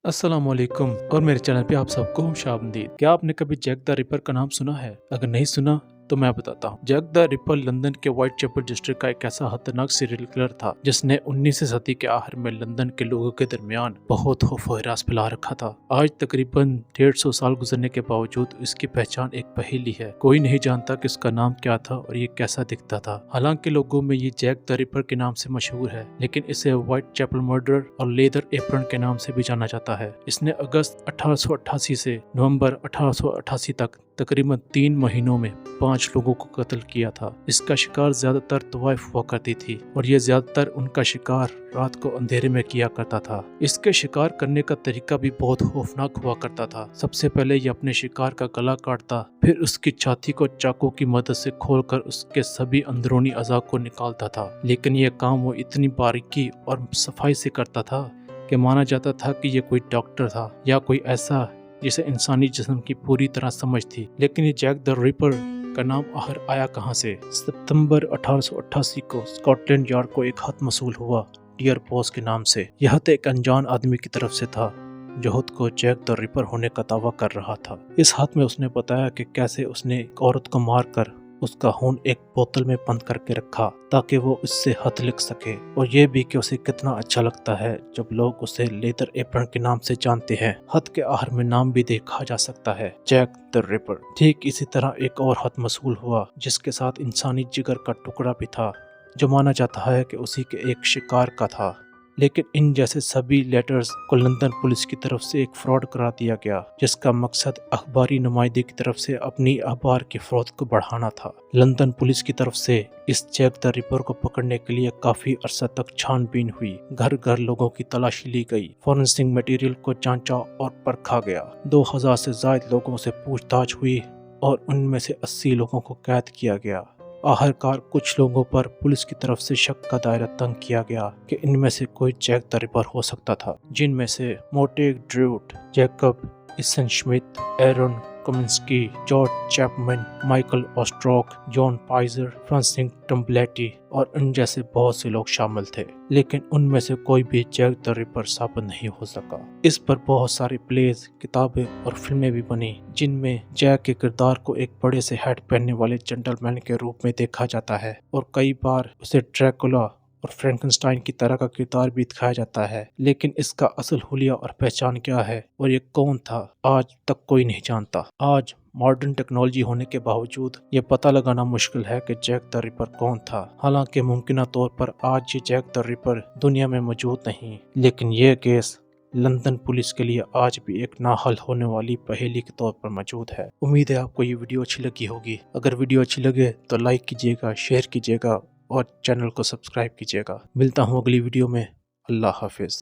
अस्सलाम वालेकुम और मेरे चैनल पे आप सबको खुशामदीद। क्या आपने कभी जैक द रिपर का नाम सुना है? अगर नहीं सुना तो मैं बताता हूँ। जैक द रिपर लंदन के व्हाइट चैपल डिस्ट्रिक्ट का एक ऐसा खतरनाक सीरियल किलर था जिसने 19वीं सदी के आखिर में लंदन के लोगों के दरमियान बहुत खौफ व हरास फैला रखा था। आज तकरीबन 150 साल गुजरने के बावजूद इसकी पहचान एक पहेली है। कोई नहीं जानता कि उसका नाम क्या था और ये कैसा दिखता था। हालांकि लोगों में ये जैक द रिपर के नाम से मशहूर है, लेकिन इसे व्हाइट चैपल मर्डर और लेदर एप्रन के नाम से भी जाना जाता है। इसने अगस्त 1888 से नवंबर 1888 तक तकरीबन 3 महीनों में 5 लोगों को कत्ल किया था। इसका शिकार ज्यादातर तवाइफ हुआ करती थी और ये ज्यादातर उनका शिकार रात को अंधेरे में किया करता था। इसके शिकार करने का तरीका भी बहुत खौफनाक हुआ करता था। सबसे पहले ये अपने शिकार का गला काटता, फिर उसकी छाती को चाकू की मदद से खोलकर उसके सभी अंदरूनी अज़ा को निकालता था। लेकिन यह काम वो इतनी बारीकी और सफाई से करता था कि माना जाता था कि ये कोई डॉक्टर था या कोई ऐसा जिसे इंसानी जिस्म की पूरी तरह समझ थी। लेकिन ये जैक द रिपर का नाम आखिर आया कहां से? सितंबर 1888 को स्कॉटलैंड यार्ड को एक खत मसूल हुआ डियर बॉस के नाम से। यह खत एक अनजान आदमी की तरफ से था जो खुद को जैक द रिपर होने का दावा कर रहा था। इस खत में उसने बताया कि कैसे उसने एक औरत को मारकर उसका खून एक बोतल में बंद करके रखा ताकि वो उससे खत लिख सके, और ये भी कि उसे कितना अच्छा लगता है जब लोग उसे लेदर एप्रन के नाम से जानते हैं। खत के आखिर में नाम भी देखा जा सकता है, जैक द रिपर। ठीक इसी तरह एक और खत मसूल हुआ जिसके साथ इंसानी जिगर का टुकड़ा भी था जो माना जाता है कि उसी के एक शिकार का था। लेकिन इन जैसे सभी लेटर्स को लंदन पुलिस की तरफ से एक फ्रॉड करार दिया गया जिसका मकसद अखबारी नुमाइंदे की तरफ से अपनी अखबार की फरोख्त को बढ़ाना था। लंदन पुलिस की तरफ से इस जैक द रिपर को पकड़ने के लिए काफी अरसा तक छानबीन हुई। घर घर लोगों की तलाशी ली गई, फॉरेंसिक मटेरियल को जांचा और परखा गया। 2000 से ज्यादा लोगों से पूछताछ हुई और उनमें से 80 लोगों को कैद किया गया। आखिरकार कुछ लोगों पर पुलिस की तरफ से शक का दायरा तंग किया गया कि इनमें से कोई जैक द रिपर हो सकता था, जिनमें से Montague Druitt, Jacob Isenschmid, Aaron Kosminski, George Chapman, Michael Ostrog, John Pizer, Francis Tumblety और उन जैसे बहुत से लोग शामिल थे। लेकिन उनमें से कोई भी जैक द रिपर साबित नहीं हो सका। इस पर बहुत सारे प्लेज, किताबें और फिल्में भी बनी जिनमें जैक के किरदार को एक बड़े से हैट पहनने वाले जेंटलमैन के रूप में देखा जाता है, और कई बार उसे ड्रैकुला और फ्रैंकनस्टाइन की तरह का किरदार भी दिखाया जाता है। लेकिन इसका असल हुलिया और पहचान क्या है और ये कौन था, आज तक कोई नहीं जानता। आज मॉडर्न टेक्नोलॉजी होने के बावजूद ये पता लगाना मुश्किल है कि जैक द रिपर कौन था। हालांकि मुमकिन तौर पर आज ये जैक द रिपर दुनिया में मौजूद नहीं, लेकिन ये केस लंदन पुलिस के लिए आज भी एक ना हल होने वाली पहेली के तौर पर मौजूद है। उम्मीद है आपको ये वीडियो अच्छी लगी होगी। अगर वीडियो अच्छी लगे तो लाइक कीजिएगा, शेयर कीजिएगा और चैनल को सब्सक्राइब कीजिएगा। मिलता हूँ अगली वीडियो में। अल्लाह हाफिज।